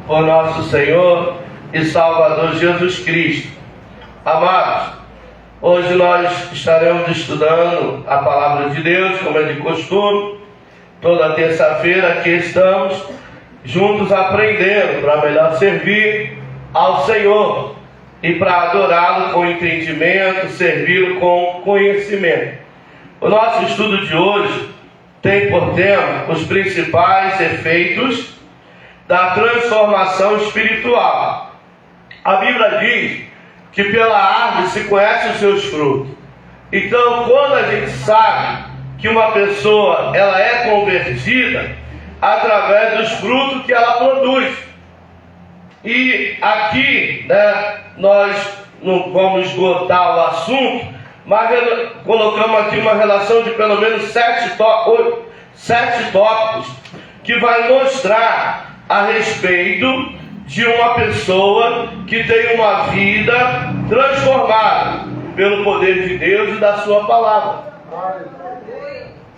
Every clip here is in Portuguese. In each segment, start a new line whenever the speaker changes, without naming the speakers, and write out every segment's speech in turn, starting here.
por nosso Senhor e Salvador Jesus Cristo. Amados, hoje nós estaremos estudando a Palavra de Deus, como é de costume. Toda terça-feira aqui estamos juntos aprendendo para melhor servir ao Senhor e para adorá-lo com entendimento, servi-lo com conhecimento. O nosso estudo de hoje tem por tema os principais efeitos da transformação espiritual. A Bíblia diz que pela árvore se conhece os seus frutos. Então, quando a gente sabe que uma pessoa ela é convertida através dos frutos que ela produz. E aqui, nós não vamos esgotar o assunto, mas colocamos aqui uma relação de pelo menos 7 tópicos que vai mostrar a respeito de uma pessoa que tem uma vida transformada pelo poder de Deus e da sua palavra.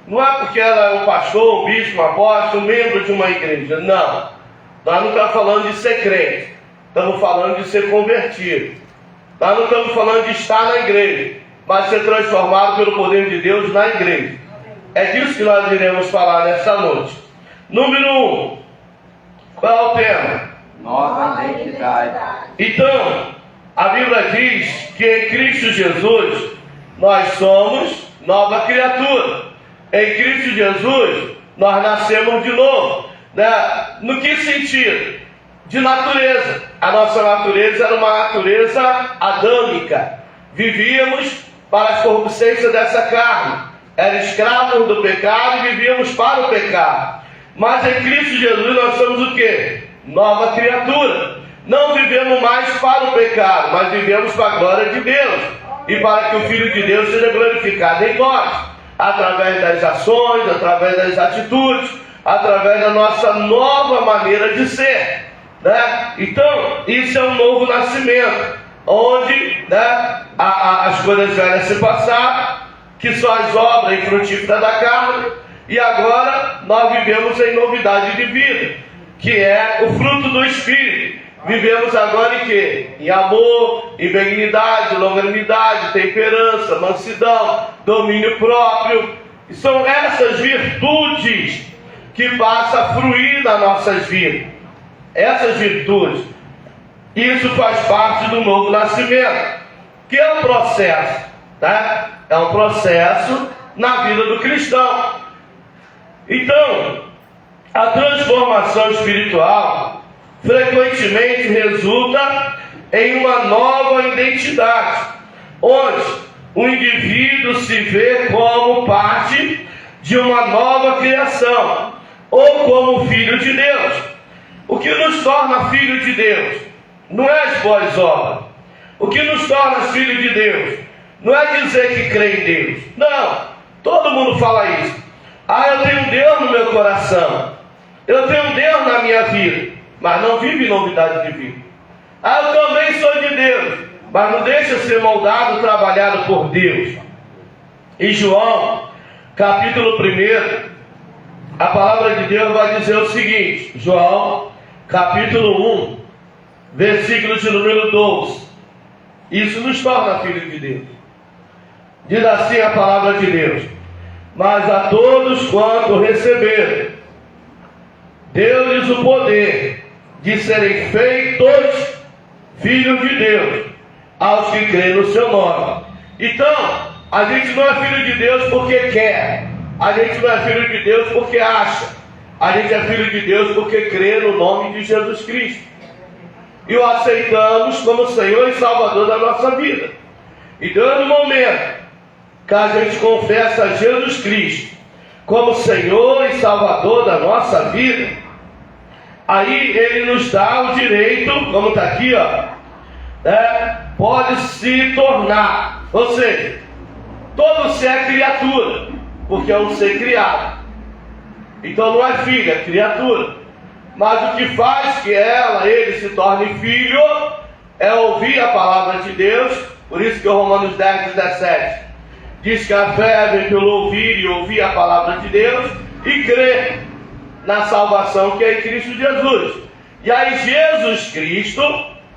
Não é porque ela é um pastor, um bispo, um apóstolo, um membro de uma igreja. Não. Nós não estamos falando de ser crente. Estamos falando de ser convertido. Nós não estamos falando de estar na igreja, mas ser transformado pelo poder de Deus na igreja. É disso que nós iremos falar nesta noite. Número 1. Qual é o tema?
Nova identidade.
Então, a Bíblia diz que em Cristo Jesus nós somos nova criatura. Em Cristo Jesus nós nascemos de novo. No que sentido? De natureza. A nossa natureza era uma natureza adâmica. Vivíamos para as concupiscências dessa carne. Éramos escravos do pecado e vivíamos para o pecado. Mas em Cristo Jesus nós somos o quê? Nova criatura. Não vivemos mais para o pecado, mas vivemos para a glória de Deus. E para que o Filho de Deus seja glorificado em nós. Através das ações, através das atitudes, através da nossa nova maneira de ser. Então, isso é um novo nascimento, onde as coisas velhas se passaram, que são as obras infrutíferas da carne, e agora nós vivemos em novidade de vida, que é o fruto do Espírito. Vivemos agora em quê? Em amor, em benignidade, longanimidade, temperança, mansidão, domínio próprio. E são essas virtudes que passam a fruir nas nossas vidas. Essas virtudes. Isso faz parte do novo nascimento, que é um processo, É um processo na vida do cristão. Então, a transformação espiritual frequentemente resulta em uma nova identidade, onde o indivíduo se vê como parte de uma nova criação, ou como filho de Deus. O que nos torna filho de Deus não é as boas obras. O que nos torna filho de Deus não é dizer que crê em Deus. Não, todo mundo fala isso. Eu tenho Deus no meu coração, eu tenho Deus na minha vida, mas não vive novidade de vida. Eu também sou de Deus, mas não deixa ser moldado, trabalhado por Deus. Em João, capítulo 1, a palavra de Deus vai dizer o seguinte. João, capítulo 1, versículo de número 12. Isso nos torna filho de Deus. Diz assim a palavra de Deus: mas a todos quanto receberam, deu-lhes o poder de serem feitos filhos de Deus, aos que creem no seu nome. Então, a gente não é filho de Deus porque quer. A gente não é filho de Deus porque acha. A gente é filho de Deus porque crê no nome de Jesus Cristo. E o aceitamos como Senhor e Salvador da nossa vida. E dando momento que a gente confessa a Jesus Cristo como Senhor e Salvador da nossa vida, aí Ele nos dá o direito, como está aqui, pode se tornar. Ou seja, todo ser é criatura, porque é um ser criado. Então não é filho, é criatura. Mas o que faz que ele se torne filho, é ouvir a palavra de Deus. Por isso que o Romanos 10:17 diz que a fé vem pelo ouvir e ouvir a palavra de Deus e crer na salvação que é em Cristo Jesus. E aí Jesus Cristo,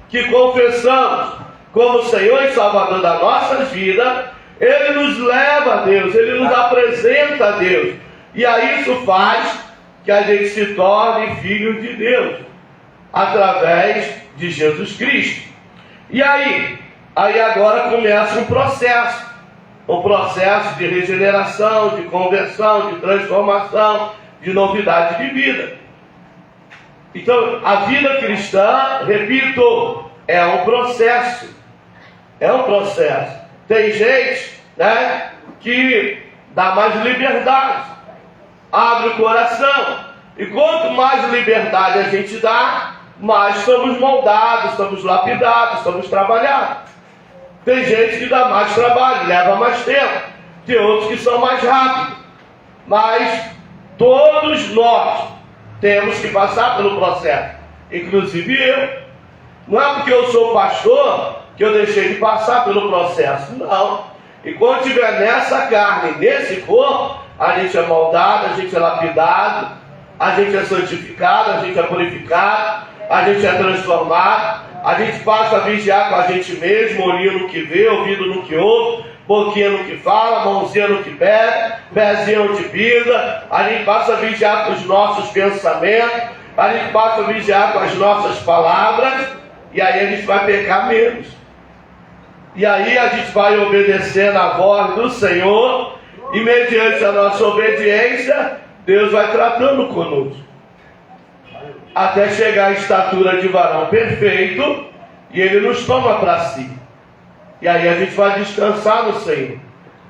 que confessamos como Senhor e Salvador das nossas vidas, Ele nos leva a Deus, Ele nos apresenta a Deus. E aí isso faz que a gente se torne filho de Deus, através de Jesus Cristo. E aí agora começa um processo de regeneração, de conversão, de transformação, de novidade de vida. Então, a vida cristã, repito, é um processo. Tem gente, né, que dá mais liberdade, abre o coração. E quanto mais liberdade a gente dá, mais somos moldados, somos lapidados, somos trabalhados. Tem gente que dá mais trabalho, leva mais tempo. Tem outros que são mais rápidos. Mas todos nós temos que passar pelo processo. Inclusive eu. Não é porque eu sou pastor que eu deixei de passar pelo processo. Não. E quando estiver nessa carne, nesse corpo, a gente é moldado, a gente é lapidado, a gente é santificado, a gente é purificado, a gente é transformado, a gente passa a vigiar com a gente mesmo, olhinho no que vê, ouvido no que ouve, boquinha no que fala, mãozinha no que pega, pezinho no que pisa, a gente passa a vigiar com os nossos pensamentos, a gente passa a vigiar com as nossas palavras, e aí a gente vai pecar menos. E aí a gente vai obedecer na voz do Senhor, e mediante a nossa obediência, Deus vai tratando conosco, até chegar à estatura de varão perfeito, e Ele nos toma para si. E aí a gente vai descansar no Senhor,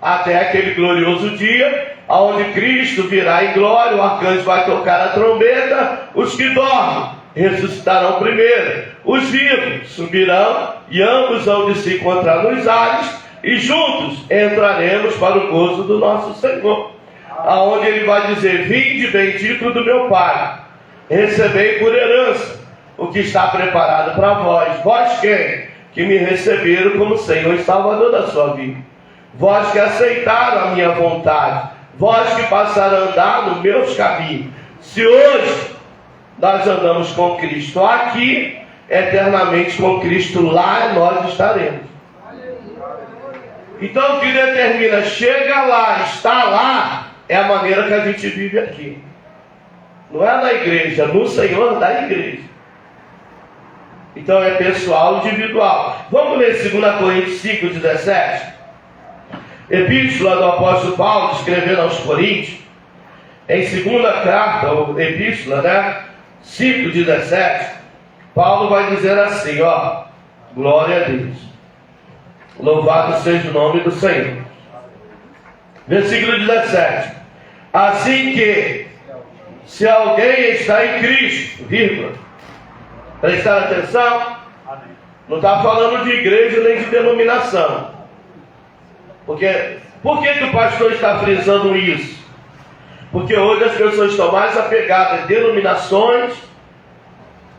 até aquele glorioso dia, onde Cristo virá em glória, o arcanjo vai tocar a trombeta, os que dormem ressuscitarão primeiro, os vivos subirão, e ambos hão de se encontrar nos ares, e juntos entraremos para o gozo do nosso Senhor, aonde Ele vai dizer: vinde bendito do meu Pai, recebei por herança o que está preparado para vós. Vós quem? Que me receberam como Senhor e Salvador da sua vida. Vós que aceitaram a minha vontade. Vós que passaram a andar nos meus caminhos. Se hoje nós andamos com Cristo aqui, eternamente com Cristo lá nós estaremos. Então o que determina chega lá, está lá, é a maneira que a gente vive aqui. Não é na igreja, no Senhor da igreja. Então é pessoal, individual. Vamos ler 2 Coríntios 5,17. Epístola do apóstolo Paulo, escrevendo aos Coríntios. Em segunda carta, ou epístola, né? 5,17. Paulo vai dizer assim, ó. Glória a Deus. Louvado seja o nome do Senhor. Versículo 17. Assim que, se alguém está em Cristo, vírgula, prestar atenção, não está falando de igreja nem de denominação. Por que o pastor está frisando isso? Porque hoje as pessoas estão mais apegadas a denominações,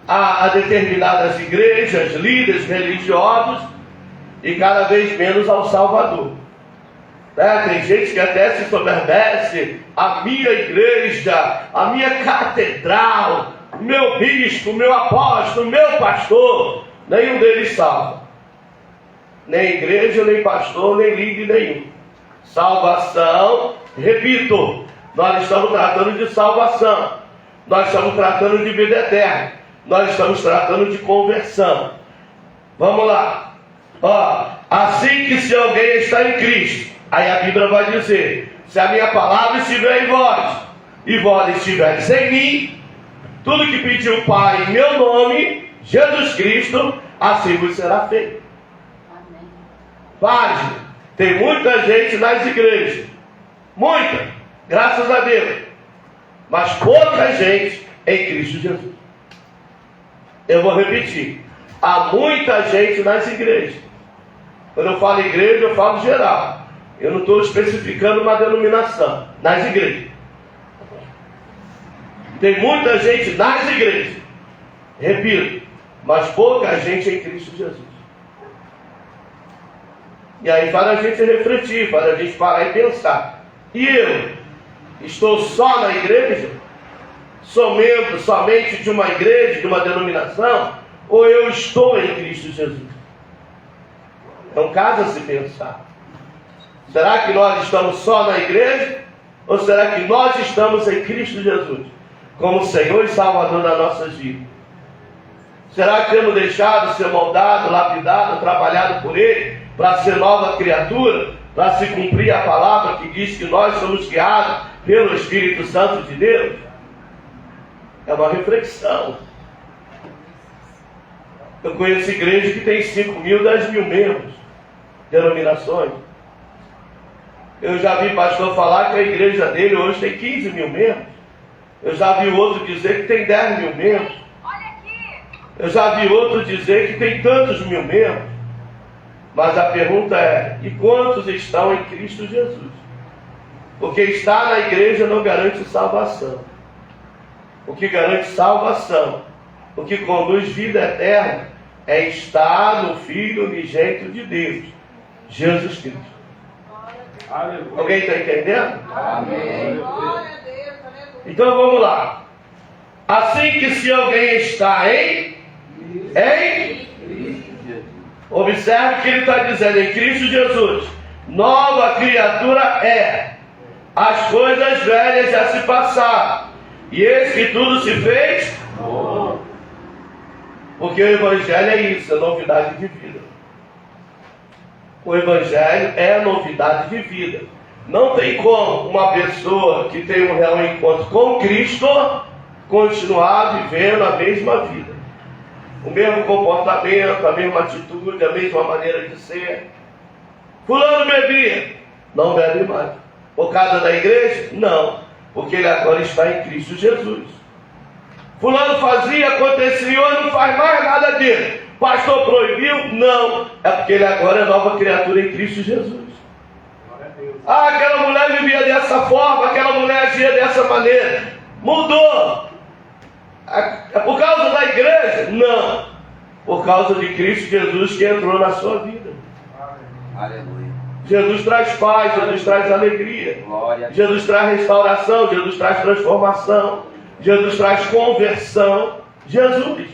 a determinadas igrejas, líderes religiosos, e cada vez menos ao Salvador. Tem gente que até se soberbece: a minha igreja, a minha catedral, meu bispo, meu apóstolo, meu pastor. Nenhum deles salva. Nem igreja, nem pastor, nem líder nenhum. Salvação, repito, nós estamos tratando de salvação. Nós estamos tratando de vida eterna. Nós estamos tratando de conversão. Vamos lá. Assim que se alguém está em Cristo, aí a Bíblia vai dizer: se a minha palavra estiver em vós, e vós estiveres em mim, tudo que pediu o Pai em meu nome, Jesus Cristo, assim vos será feito. Amém. Página. Tem muita gente nas igrejas, muita, graças a Deus, mas pouca gente em Cristo Jesus. Eu vou repetir: há muita gente nas igrejas. Quando eu falo igreja, eu falo geral. Eu não estou especificando uma denominação. Nas igrejas. Tem muita gente nas igrejas. Repito, mas pouca gente em Cristo Jesus. E aí faz a gente refletir, faz a gente parar e pensar: e eu estou só na igreja? sou membro somente de uma igreja, de uma denominação, ou eu estou em Cristo Jesus? É um caso a se pensar. Será que nós estamos só na igreja? Ou será que nós estamos em Cristo Jesus, como Senhor e Salvador das nossas vidas? Será que temos deixado de ser moldado, lapidado, trabalhado por Ele, para ser nova criatura, para se cumprir a palavra que diz que nós somos guiados pelo Espírito Santo de Deus? É uma reflexão. Eu conheço igrejas que tem 5.000, 10.000 membros, denominações. Eu já vi pastor falar que a igreja dele hoje tem 15.000 membros. Eu já vi outro dizer que tem 10.000 membros. Eu já vi outro dizer que tem tantos mil membros. Mas a pergunta é: e quantos estão em Cristo Jesus? Porque estar na igreja não garante salvação. O que garante salvação, o que conduz vida eterna, é estar no Filho unigênito de Deus, Jesus Cristo. Aleluia. Alguém está entendendo?
Amém.
Então vamos lá. Assim que se alguém está em observe que ele está dizendo: em Cristo Jesus, nova criatura é. As coisas velhas já se passaram, e eis que tudo se fez novo. Porque o Evangelho é isso, é novidade de vida. O Evangelho é novidade de vida. Não tem como uma pessoa que tem um real encontro com Cristo continuar vivendo a mesma vida. O mesmo comportamento, a mesma atitude, a mesma maneira de ser. Fulano bebia, não bebe mais. Por causa da igreja? Não, porque ele agora está em Cristo Jesus. Fulano fazia, acontecia, e não faz mais nada dele. Pastor proibiu? Não, é porque ele agora é nova criatura em Cristo Jesus. Ah, aquela mulher vivia dessa forma, aquela mulher agia dessa maneira. Mudou. É por causa da igreja? Não. Por causa de Cristo Jesus que entrou na sua vida.
Aleluia.
Jesus traz paz, Jesus traz alegria.
Glória.
Jesus traz restauração, Jesus traz transformação. Jesus traz conversão. Jesus.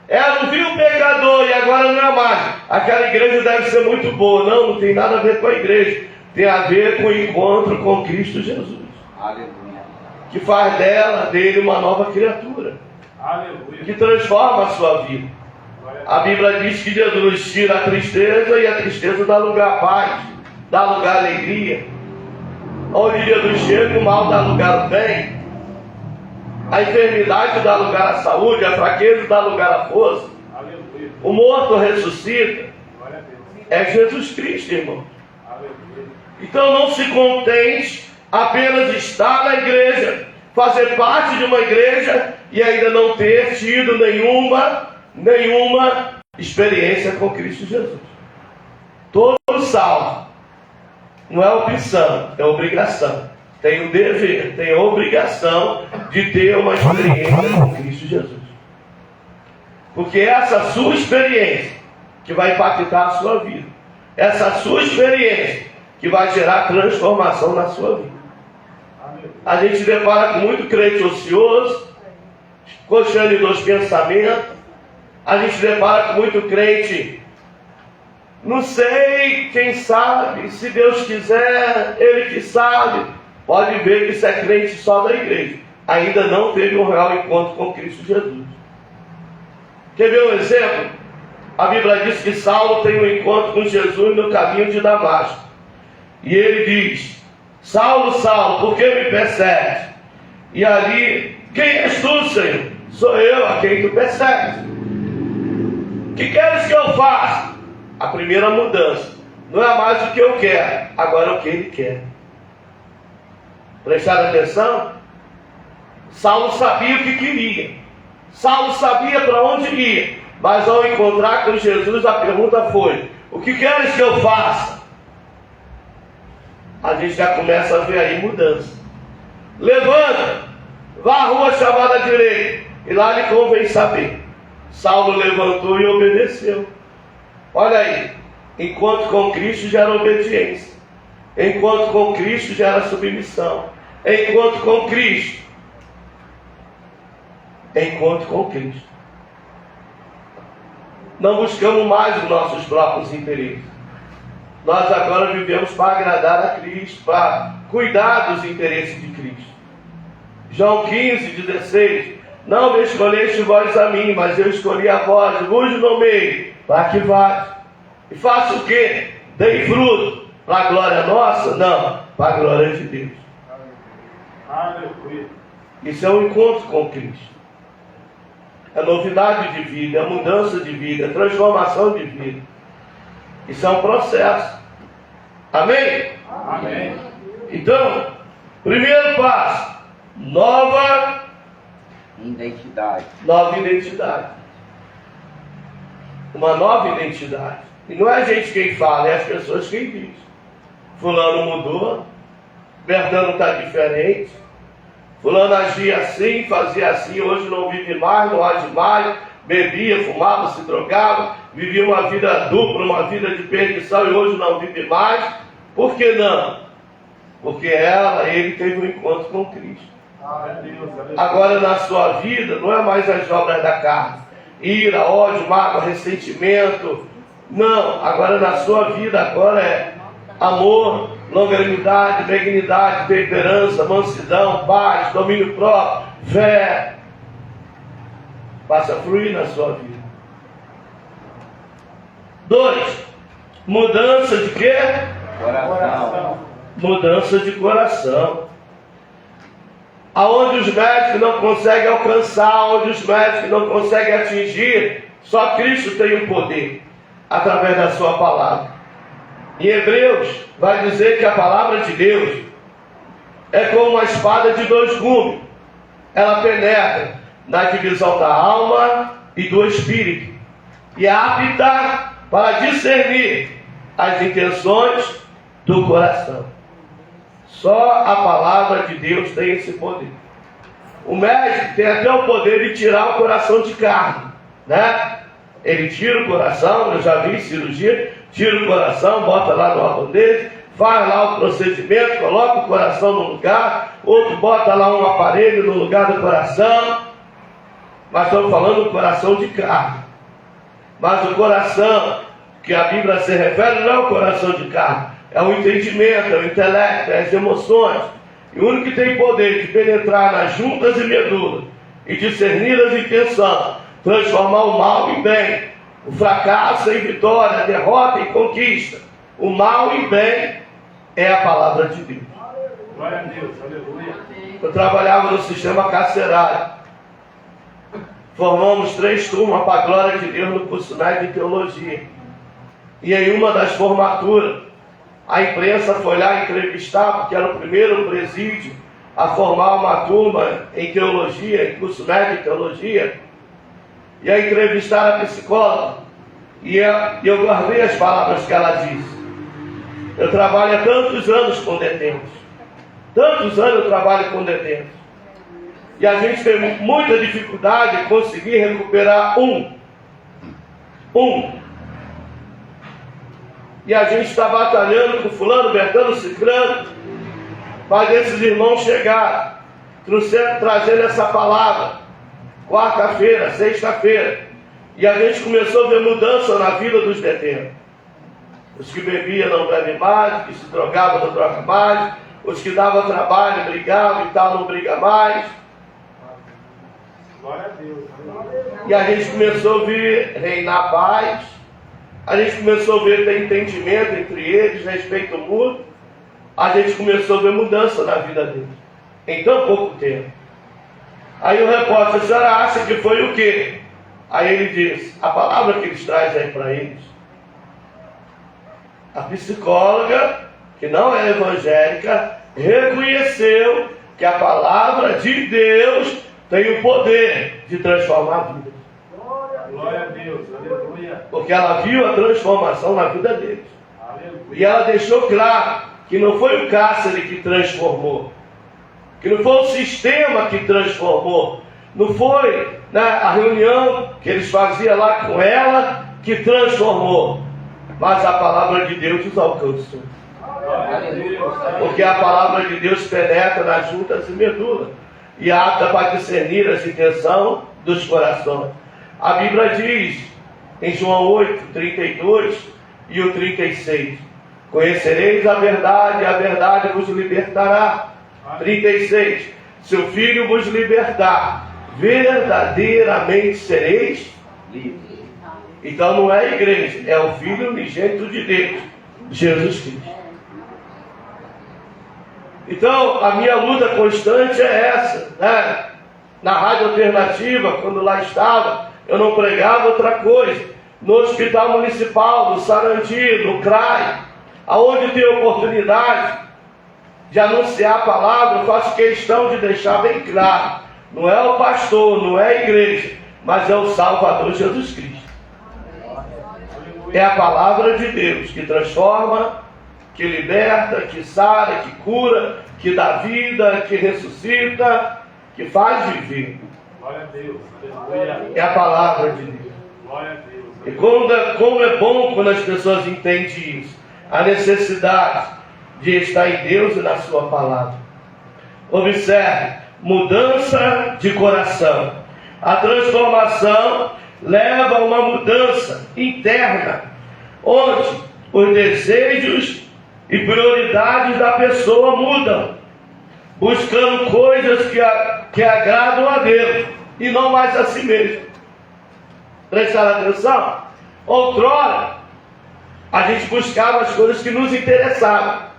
Ela não viu o pecador e agora não é mais. Aquela igreja deve ser muito boa. Não, não tem nada a ver com a igreja. Tem a ver com o encontro com Cristo Jesus.
Aleluia.
Que faz dele uma nova criatura.
Aleluia.
Que transforma a sua vida. A Bíblia diz que Jesus tira a tristeza e a tristeza dá lugar à paz, dá lugar à alegria. Onde Jesus chega, o mal dá lugar ao bem. A enfermidade dá lugar à saúde, a fraqueza dá lugar à força.
Aleluia.
O morto ressuscita.
Glória a Deus.
É Jesus Cristo, irmão.
Aleluia.
Então não se contente apenas estar na igreja, fazer parte de uma igreja e ainda não ter tido nenhuma experiência com Cristo Jesus. Todo salvo não é opção, é obrigação. Tem o dever, tem a obrigação de ter uma experiência com Cristo Jesus. Porque é essa sua experiência que vai impactar a sua vida. Essa sua experiência que vai gerar transformação na sua vida. A gente se depara com muito crente ocioso, coxando dos pensamentos. A gente se depara com muito crente, não sei, quem sabe, se Deus quiser, Ele que sabe. Pode ver que isso é crente só da igreja. Ainda não teve um real encontro com Cristo Jesus. Quer ver um exemplo? A Bíblia diz que Saulo tem um encontro com Jesus no caminho de Damasco. E ele diz: Saulo, Saulo, por que me persegues? E ali: quem és tu, Senhor? Sou eu a quem tu persegues. O que queres que eu faça? A primeira mudança. Não é mais o que eu quero, agora é o que ele quer. Prestaram atenção? Saulo sabia o que queria. Saulo sabia para onde ia. Mas ao encontrar com Jesus, a pergunta foi: o que queres que eu faça? A gente já começa a ver aí mudança. Levanta, vá à rua chamada direita, e lá lhe convém saber. Saulo levantou e obedeceu. Olha aí, enquanto com Cristo gera obediência, enquanto com Cristo gera submissão, enquanto com Cristo encontro com Cristo. Não buscamos mais os nossos próprios interesses. Nós agora vivemos para agradar a Cristo, para cuidar dos interesses de Cristo. João 15:16. Não me escolheste vós a mim, mas eu escolhi a vós, vos nomei, para que vás. E faça o quê? Dei fruto. Para a glória nossa? Não, para a glória de Deus.
Aleluia.
Isso é um encontro com Cristo. É novidade de vida, é mudança de vida, é transformação de vida. Isso é um processo. Amém?
Amém.
Então, primeiro passo, nova
Identidade.
identidade. Uma nova identidade. E não é a gente quem fala, é as pessoas quem diz. Fulano mudou, Bertano está diferente, fulano agia assim, fazia assim, hoje não vive mais, não age mais, bebia, fumava, se drogava, vivia uma vida dupla, uma vida de perdição e hoje não vive mais. Por que não? Porque ele teve um encontro com Cristo. Agora na sua vida não é mais as obras da carne, ira, ódio, mágoa, ressentimento. Não, agora na sua vida agora é amor, longanimidade, benignidade, temperança, mansidão, paz, domínio próprio, fé. Passa a fluir na sua vida. 2. Mudança de quê?
Coração.
Mudança de coração. Aonde os médicos não conseguem alcançar, onde os médicos não conseguem atingir, só Cristo tem o poder, através da sua palavra. Em Hebreus, vai dizer que a palavra de Deus é como uma espada de 2 gumes. Ela penetra na divisão da alma e do espírito, e é apta para discernir as intenções do coração. Só a palavra de Deus tem esse poder. O médico tem até o poder de tirar o coração de carne, né? Ele tira o coração, eu já vi em cirurgia, tira o coração, bota lá no órgão dele, faz lá o procedimento, coloca o coração no lugar, outro bota lá um aparelho no lugar do coração. Mas estamos falando do coração de carne. Mas o coração que a Bíblia se refere não é o coração de carne. É o entendimento, é o intelecto, é as emoções. E o único que tem poder de penetrar nas juntas e medulas e discernir as intenções, transformar o mal em bem, o fracasso em vitória, a derrota em conquista, o mal em bem, é a palavra de Deus.
Glória a Deus, aleluia.
Eu trabalhava no sistema carcerário. Formamos 3 turmas para a glória de Deus no curso médio de teologia. E em uma das formaturas, a imprensa foi lá entrevistar, porque era o primeiro presídio a formar uma turma em teologia, em curso médio de teologia. E a entrevistar a psicóloga. E eu guardei as palavras que ela disse. Eu trabalho há tantos anos com detentos. Tantos anos eu trabalho com detentos. E a gente tem muita dificuldade em conseguir recuperar um. E a gente está batalhando com fulano, Bertano, Cicrano, para esses irmãos chegarem, trazendo essa palavra, quarta-feira, sexta-feira. E a gente começou a ver mudança na vida dos detentos. Os que bebiam não bebem mais, os que se drogavam não drogam mais, os que davam trabalho, brigavam e tal, não brigam mais.
Glória a Deus.
E a gente começou a ver reinar paz. A gente começou a ver ter entendimento entre eles, respeito mútuo. A gente começou a ver mudança na vida deles, em tão pouco tempo. Aí o repórter, a senhora acha que foi o quê? Aí ele diz, a palavra que eles trazem aí para eles. A psicóloga, que não é evangélica, reconheceu que a palavra de Deus tem o poder de transformar vidas.
Glória a Deus, aleluia.
Porque ela viu a transformação na vida deles.
Aleluia.
E ela deixou claro que não foi o cárcere que transformou, que não foi o sistema que transformou, não foi, né, a reunião que eles faziam lá com ela que transformou, mas a palavra de Deus os alcançou.
Glória a Deus.
Porque a palavra de Deus penetra nas juntas e medulas e apta para discernir as intenções dos corações. A Bíblia diz em João 8, 32 e o 36: conhecereis a verdade vos libertará. 36: se o Filho vos libertar, verdadeiramente sereis
Livre.
Então não é a igreja, é o Filho unigênito de Deus, Jesus Cristo. Então a minha luta constante é essa, né? Na rádio alternativa, quando lá estava, eu não pregava outra coisa. No hospital municipal, no Sarandi, no CRAI, aonde tem oportunidade de anunciar a palavra, eu faço questão de deixar bem claro: não é o pastor, não é a igreja, mas é o Salvador Jesus Cristo. É a palavra de Deus que transforma, que liberta, que sara, que cura, que dá vida, que ressuscita, que faz viver.
Glória a Deus. Aleluia.
É a palavra de Deus.
Glória a Deus.
E como é bom quando as pessoas entendem isso, a necessidade de estar em Deus e na sua palavra. Observe, mudança de coração. A transformação leva a uma mudança interna, onde os desejos e prioridades da pessoa mudam, buscando coisas que agradam a Deus e não mais a si mesmo. Prestaram atenção? Outrora, a gente buscava as coisas que nos interessavam.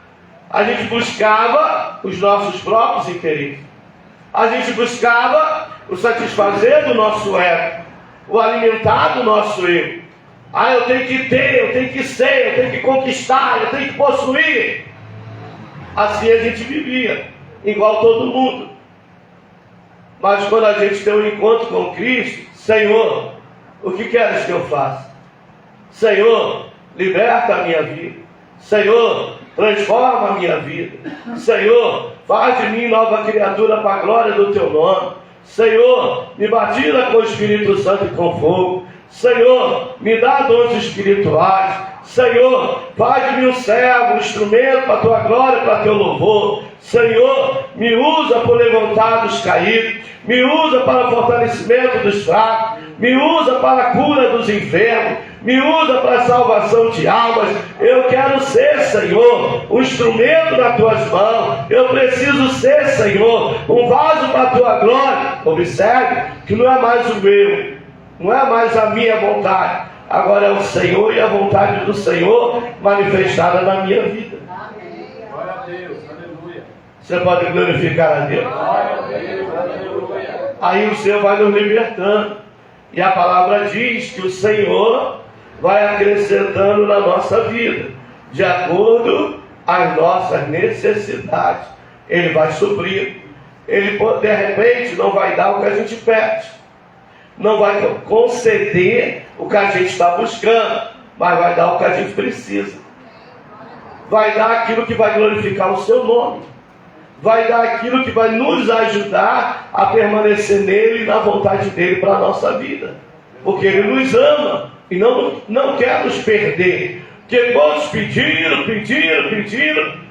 A gente buscava os nossos próprios interesses. A gente buscava o satisfazer do nosso ego, o alimentar do nosso eu. Eu tenho que ter, eu tenho que ser, eu tenho que conquistar, eu tenho que possuir. Assim a gente vivia, igual todo mundo. Mas quando a gente tem um encontro com Cristo: Senhor, o que queres que eu faça? Senhor, liberta a minha vida. Senhor, transforma a minha vida. Senhor, faz de mim nova criatura para a glória do teu nome. Senhor, me batiza com o Espírito Santo e com fogo. Senhor, me dá dons espirituais. Senhor, faz de mim um servo, um instrumento para a tua glória, para teu louvor. Senhor, me usa para levantar dos caídos, me usa para o fortalecimento dos fracos, me usa para a cura dos enfermos, me usa para a salvação de almas. Eu quero ser, Senhor, um instrumento nas tuas mãos. Eu preciso ser, Senhor, um vaso para a tua glória. Observe que não é mais o meu, não é mais a minha vontade, agora é o Senhor e a vontade do Senhor manifestada na minha vida.
Glória a Deus. Aleluia.
Você pode glorificar a Deus.
Glória a Deus. Aleluia.
Aí o Senhor vai nos libertando. E a palavra diz que o Senhor vai acrescentando na nossa vida, de acordo às nossas necessidades. Ele vai suprir. Ele, de repente, não vai dar o que a gente pede, não vai conceder o que a gente está buscando, mas vai dar o que a gente precisa. Vai dar aquilo que vai glorificar o seu nome. Vai dar aquilo que vai nos ajudar a permanecer nele e na vontade dele para a nossa vida. Porque ele nos ama e não quer nos perder. Porque todos pediram,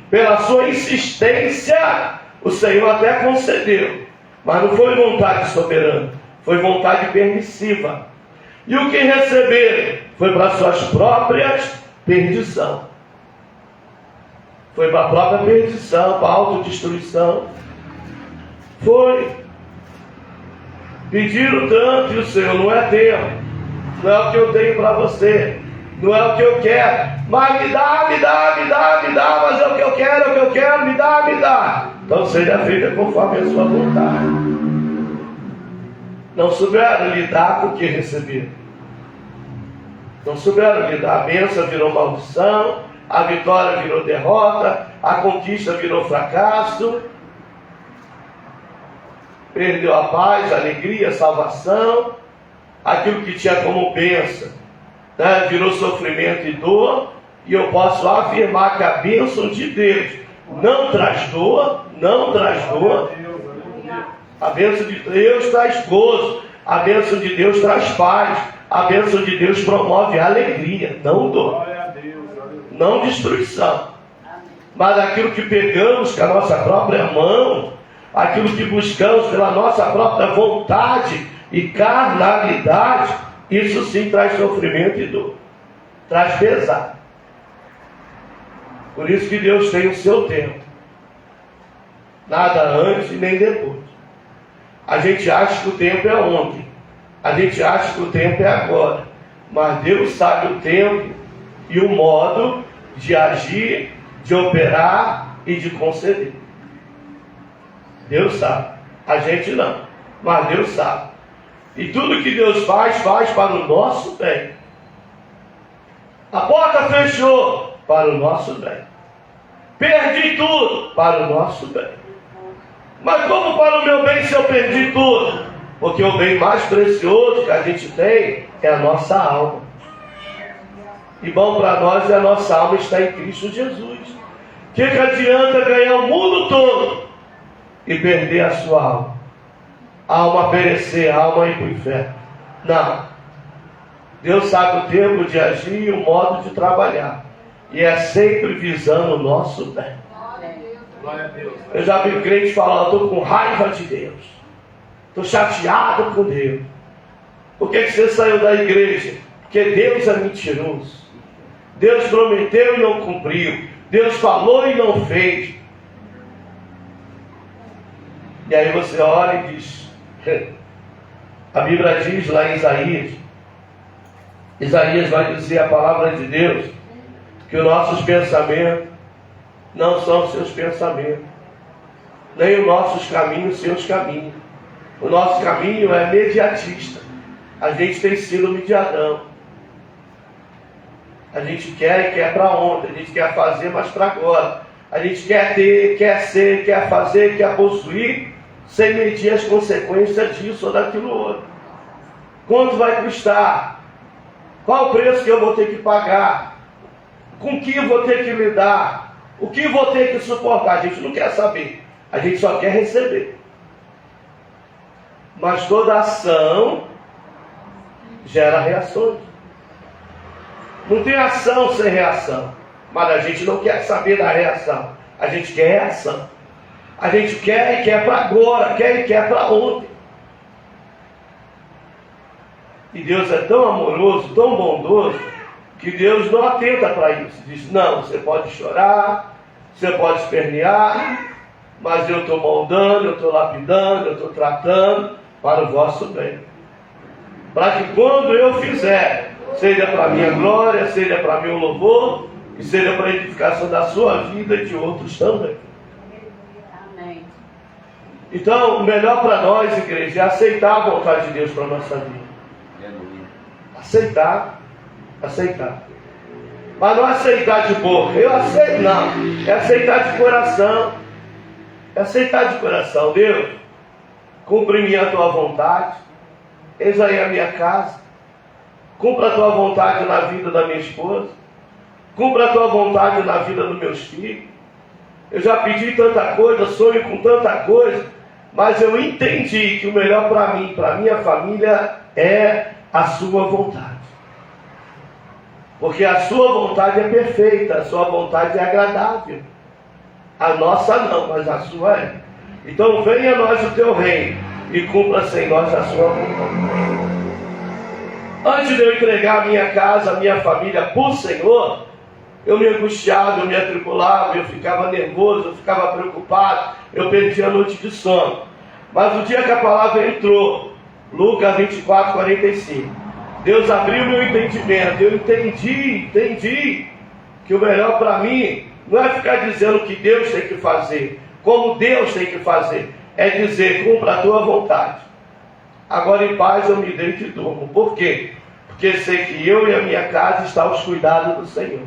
pela sua insistência, o Senhor até concedeu. Mas não foi vontade soberana, foi vontade permissiva. E o que receberam foi para suas próprias perdição. Foi para a própria perdição, para a autodestruição. Foi. Pediram tanto e o Senhor: não é teu, não é o que eu tenho para você, não é o que eu quero, mas me dá, mas é o que eu quero, me dá. Então seja feita conforme a sua vontade. Não souberam lidar com o que receberam. Não souberam lidar. A bênção virou maldição, a vitória virou derrota, a conquista virou fracasso, perdeu a paz, a alegria, a salvação, aquilo que tinha como bênção, né, virou sofrimento e dor. E eu posso afirmar que a bênção de Deus não traz dor. A bênção de Deus traz gozo, a bênção de Deus traz paz, a bênção de Deus promove alegria, não dor, não destruição. Mas aquilo que pegamos com a nossa própria mão, aquilo que buscamos pela nossa própria vontade, E carnalidade, isso sim traz sofrimento e dor. Traz pesar. Por isso que Deus tem o seu tempo. Nada antes e nem depois. A gente acha que o tempo é ontem. A gente acha que o tempo é agora. Mas Deus sabe o tempo e o modo de agir, de operar e de conceder. Deus sabe. A gente não. Mas Deus sabe. E tudo que Deus faz para o nosso bem. A porta fechou para o nosso bem. Perdi tudo para o nosso bem. Mas como para o meu bem se eu perdi tudo? Porque o bem mais precioso que a gente tem é a nossa alma. E bom para nós é a nossa alma está em Cristo Jesus. O que adianta ganhar o mundo todo e perder a sua alma? A alma perecer, a alma ir para o inferno. Não. Deus sabe o tempo de agir e o modo de trabalhar. E é sempre visando o nosso bem.
Glória a Deus.
Eu já vi crente falar, estou com raiva de Deus. Estou chateado com Deus. Por que você saiu da igreja? Porque Deus é mentiroso. Deus prometeu e não cumpriu. Deus falou e não fez. E aí você olha e diz, a Bíblia diz lá em Isaías vai dizer a palavra de Deus, que os nossos pensamentos não são seus pensamentos, nem os nossos caminhos seus caminhos. O nosso caminho é imediatista. A gente tem sido mediadão. A gente quer e quer para ontem. A gente quer fazer, mas para agora. A gente quer ter, quer ser, quer fazer, quer possuir, sem medir as consequências disso ou daquilo outro. Quanto vai custar? Qual o preço que eu vou ter que pagar? Com que eu vou ter que lidar? O que eu vou ter que suportar? A gente não quer saber. A gente só quer receber. Mas toda ação gera reações. Não tem ação sem reação. Mas a gente não quer saber da reação. A gente quer reação. A gente quer e quer para agora, quer e quer para ontem. E Deus é tão amoroso, tão bondoso, que Deus não atenta para isso. Diz, não, você pode chorar, você pode espernear, mas eu estou moldando, eu estou lapidando, eu estou tratando para o vosso bem. Para que quando eu fizer, seja para a minha glória, seja para meu louvor, e seja para a edificação da sua vida e de outros também.
Amém.
Então, o melhor para nós, igreja, é aceitar a vontade de Deus para a nossa vida. Aceitar. Mas não aceitar de boca. Eu aceito, não. É aceitar de coração. É aceitar de coração. Deus, cumpre-me a tua vontade. Eis aí a minha casa. Cumpra a tua vontade na vida da minha esposa. Cumpra a tua vontade na vida dos meus filhos. Eu já pedi tanta coisa, sonho com tanta coisa, mas eu entendi que o melhor para mim, para minha família, é a sua vontade. Porque a sua vontade é perfeita, a sua vontade é agradável. A nossa não, mas a sua é. Então venha a nós o teu reino e cumpra-se em nós a sua vontade. Antes de eu entregar a minha casa, a minha família para o Senhor, eu me angustiava, eu me atribulava, eu ficava nervoso, eu ficava preocupado, eu perdia a noite de sono. Mas o dia que a palavra entrou, Lucas 24, 45, Deus abriu meu entendimento, eu entendi que o melhor para mim não é ficar dizendo o que Deus tem que fazer, como Deus tem que fazer, é dizer, cumpra a tua vontade. Agora em paz eu me deito e durmo. Por quê? Porque sei que eu e a minha casa estão aos cuidados do Senhor.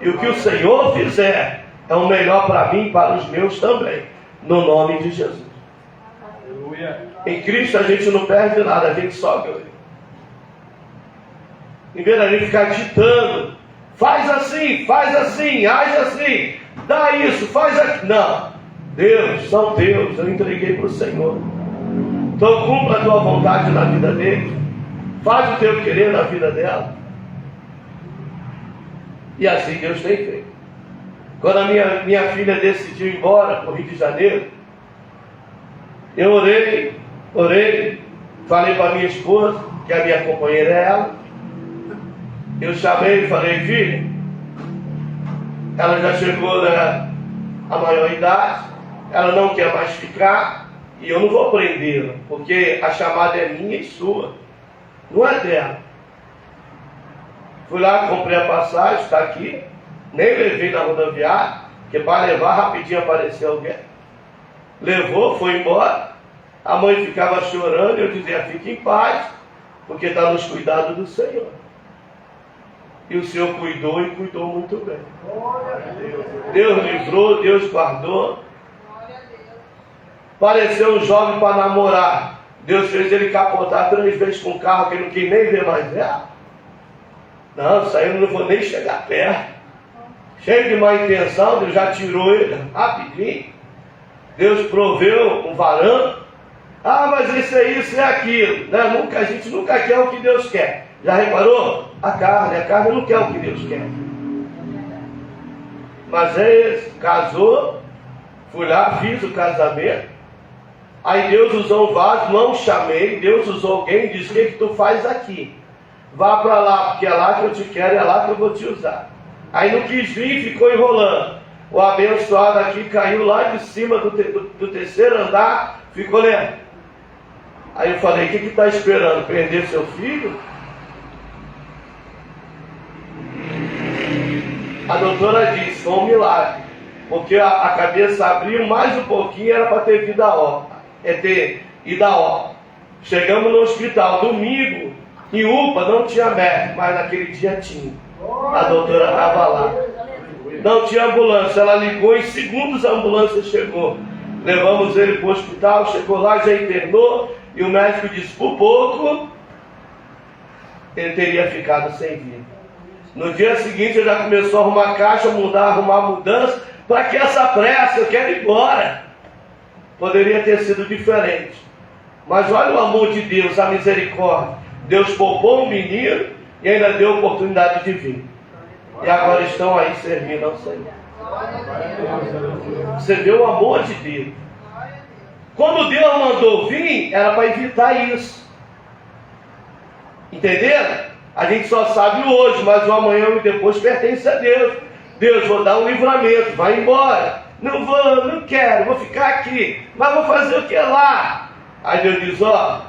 E o que o Senhor fizer é o melhor para mim e para os meus também. No nome de Jesus.
Aleluia.
Em Cristo a gente não perde nada, a gente só ganha. Em vez de a gente ficar ditando, faz assim, age assim, dá isso, faz aquilo. Não. Deus, são Deus, eu entreguei para o Senhor. Então cumpra a tua vontade na vida dele. Faz o teu querer na vida dela. E assim Deus tem feito. Quando a minha filha decidiu ir embora para o Rio de Janeiro, eu orei, Falei para minha esposa, que a minha companheira é ela. Eu chamei e falei, filha, ela já chegou à maior idade, ela não quer mais ficar, e eu não vou prendê-la, porque a chamada é minha e sua, não é dela. Fui lá, comprei a passagem, está aqui, nem levei na rodoviária, porque para levar rapidinho apareceu alguém. Levou, foi embora. A mãe ficava chorando, eu dizia, fique em paz, porque está nos cuidados do Senhor. E o Senhor cuidou e cuidou muito bem. Deus livrou, Deus guardou. Apareceu um jovem para namorar. Deus fez ele capotar 3 vezes com o carro que ele não quis nem ver mais ela. Não, isso aí eu não vou nem chegar perto. Cheio de má intenção, Deus já tirou ele rapidinho. Deus proveu um varão. Ah, mas isso é isso, é aquilo. Né? A gente nunca quer o que Deus quer. Já reparou? A carne não quer o que Deus quer. Mas ele casou, fui lá, fiz o casamento. Aí Deus usou um vaso, não chamei. Deus usou alguém e disse, o que tu faz aqui? Vá para lá, porque é lá que eu te quero, é lá que eu vou te usar. Aí não quis vir e ficou enrolando. O abençoado aqui caiu lá de cima do 3º andar, ficou lendo. Aí eu falei, o que está esperando? Perder seu filho? A doutora disse, foi um milagre. Porque a cabeça abriu mais um pouquinho, era para ter vindo a obra. ter ido a obra. Chegamos no hospital, domingo, em UPA não tinha médico, mas naquele dia tinha. A doutora estava lá. Não tinha ambulância, ela ligou, em segundos a ambulância chegou. Levamos ele para o hospital, chegou lá, já internou, e o médico disse, por pouco, ele teria ficado sem vida. No dia seguinte ele já começou a arrumar caixa, arrumar mudança. Para que essa pressa? Eu quero ir embora. Poderia ter sido diferente. Mas olha o amor de Deus, a misericórdia. Deus poupou um menino e ainda deu oportunidade de vir. E agora estão aí servindo ao Senhor. Você vê o amor de Deus. Quando Deus mandou vir, era para evitar isso. Entenderam? A gente só sabe o hoje, mas o amanhã e depois pertence a Deus. Deus, vou dar um livramento, vai embora. Não vou, não quero, vou ficar aqui. Mas vou fazer o que lá? Aí Deus diz, ó.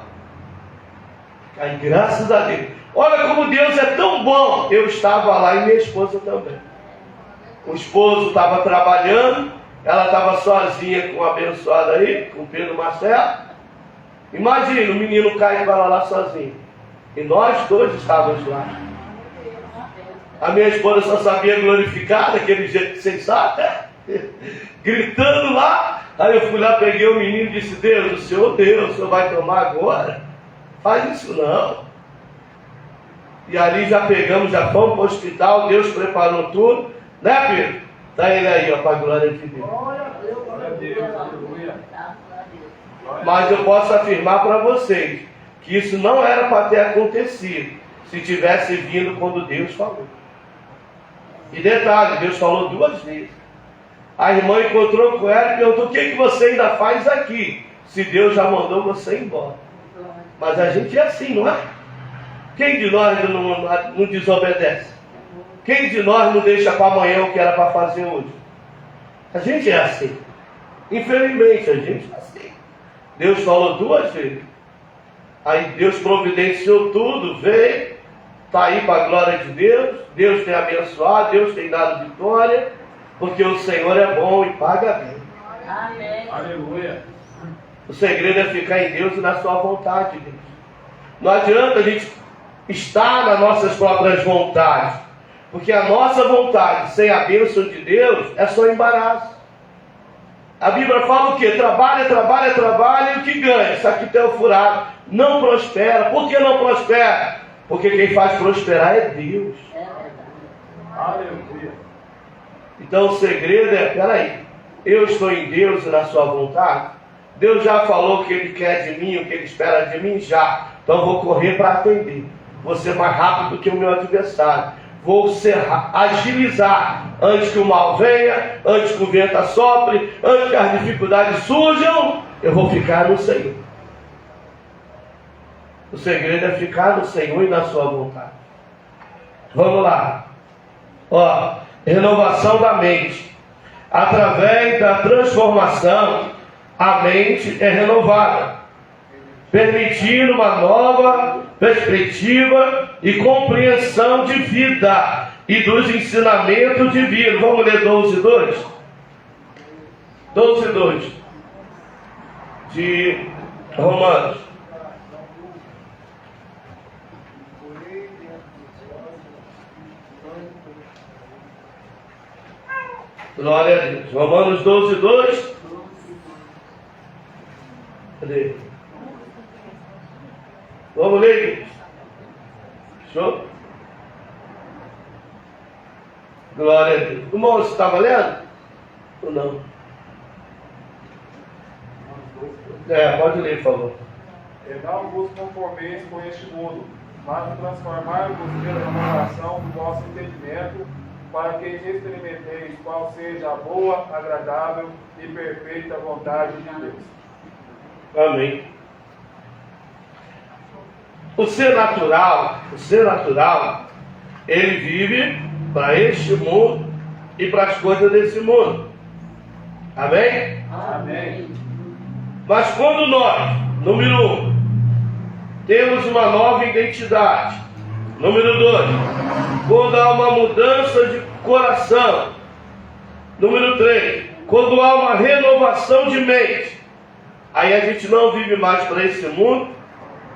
Aí graças a Deus. Olha como Deus é tão bom. Eu estava lá e minha esposa também. O esposo estava trabalhando, ela estava sozinha com o abençoado aí, com o Pedro Marcelo. Imagina, o menino cai para lá sozinho. E nós dois estávamos lá. A minha esposa só sabia glorificar daquele jeito que vocês sabem, gritando lá. Aí eu fui lá, peguei o menino e disse, Deus, o Senhor vai tomar agora? Faz isso não. E ali já pegamos, já fomos para o hospital, Deus preparou tudo. Né, Pedro? Está ele aí, ó, para a glória de Deus. Mas eu posso afirmar para vocês que isso não era para ter acontecido se tivesse vindo quando Deus falou. E detalhe, Deus falou 2 vezes. A irmã encontrou com ela e perguntou, o que você ainda faz aqui? Se Deus já mandou você embora. Mas a gente é assim, não é? Quem de nós não desobedece? Quem de nós não deixa para amanhã o que era para fazer hoje? A gente é assim. Infelizmente, a gente é assim. Deus falou 2 vezes. Aí Deus providenciou tudo, veio. Está aí para a glória de Deus. Deus tem abençoado, Deus tem dado vitória. Porque o Senhor é bom e paga bem.
Amém.
Aleluia.
O segredo é ficar em Deus e na sua vontade, Deus. Não adianta a gente estar nas nossas próprias vontades. Porque a nossa vontade, sem a bênção de Deus, é só embaraço. A Bíblia fala o quê? Trabalha, trabalha, trabalha e o que ganha? Isso aqui tem o furado. Não prospera. Por que não prospera? Porque quem faz prosperar é Deus.
Aleluia.
Então o segredo é, peraí, eu estou em Deus e na sua vontade? Deus já falou o que Ele quer de mim, o que Ele espera de mim? Já. Então eu vou correr para atender. Vou ser mais rápido do que o meu adversário. Vou agilizar antes que o mal venha, antes que o vento assopre, antes que as dificuldades surjam, eu vou ficar no Senhor. O segredo é ficar no Senhor e na sua vontade. Vamos lá. Ó, renovação da mente. Através da transformação, a mente é renovada, permitindo uma nova perspectiva e compreensão de vida e dos ensinamentos divinos. Vamos ler 12:2? 12:2 de Romanos. Glória a Deus. Romanos 12:2. Cadê? Vamos ler, gente. Fechou? Glória a Deus. Irmão, você estava lendo? Ou não? Pode ler, por favor.
E não vos conformeis com este mundo, mas transformai-vos pela renovação do vosso entendimento, para que experimenteis qual seja a boa, agradável e perfeita vontade de Deus.
Amém. O ser natural, ele vive para este mundo e para as coisas desse mundo. Amém?
Amém.
Mas quando nós, número 1, temos uma nova identidade, número 2, quando há uma mudança de coração, número 3, quando há uma renovação de mente, aí a gente não vive mais para esse mundo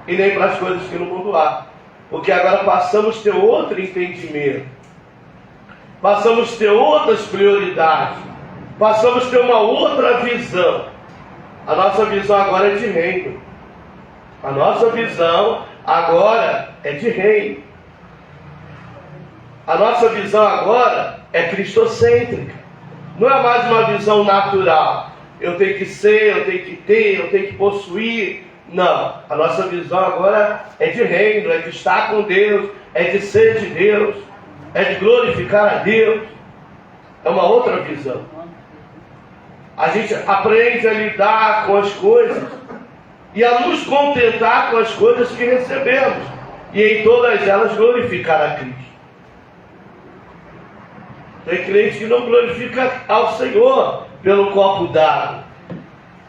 e nem para as coisas que no mundo há, porque agora passamos a ter outro entendimento, passamos a ter outras prioridades, passamos a ter uma outra visão. A nossa visão agora é de reino. A nossa visão agora é de reino. A nossa visão agora é cristocêntrica. Não é mais uma visão natural. Eu tenho que ser, eu tenho que ter, eu tenho que possuir. Não. A nossa visão agora é de reino, é de estar com Deus, é de ser de Deus, é de glorificar a Deus. É uma outra visão. A gente aprende a lidar com as coisas e a nos contentar com as coisas que recebemos, e em todas elas glorificar a Cristo. Tem crente que não glorifica ao Senhor pelo copo d'água,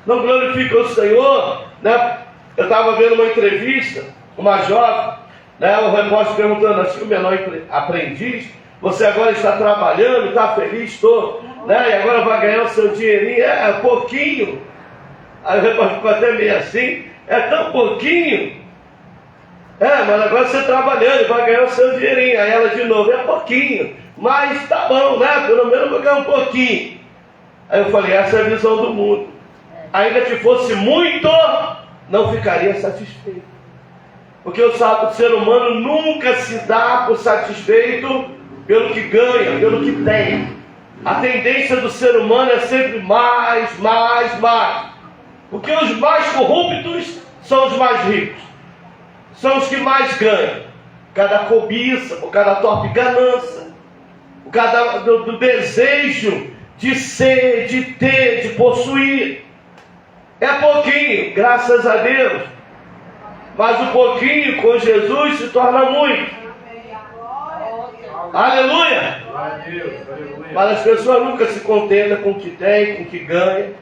não glorifica o Senhor, né? Eu estava vendo uma entrevista, uma jovem, né? O repórter perguntando assim, o menor aprendiz, você agora está trabalhando, está feliz, estou, né? E agora vai ganhar o seu dinheirinho, é pouquinho. Aí o repórter ficou até meio assim, é tão pouquinho. Mas agora você trabalhando, vai ganhar o seu dinheirinho. Aí ela de novo, é pouquinho, mas tá bom, né? Pelo menos vou ganhar um pouquinho. Aí eu falei, essa é a visão do mundo. Ainda que fosse muito, não ficaria satisfeito. Porque o ser humano nunca se dá por satisfeito pelo que ganha, pelo que tem. A tendência do ser humano é sempre mais, mais, mais. Porque os mais corruptos são os mais ricos. São os que mais ganham. Cada cobiça, por cada torpe ganância, por cada do desejo de ser, de ter, de possuir. É pouquinho, graças a Deus. Mas o pouquinho com Jesus se torna muito. Aleluia! Mas as pessoas nunca se contentam com o que tem, com o que ganha.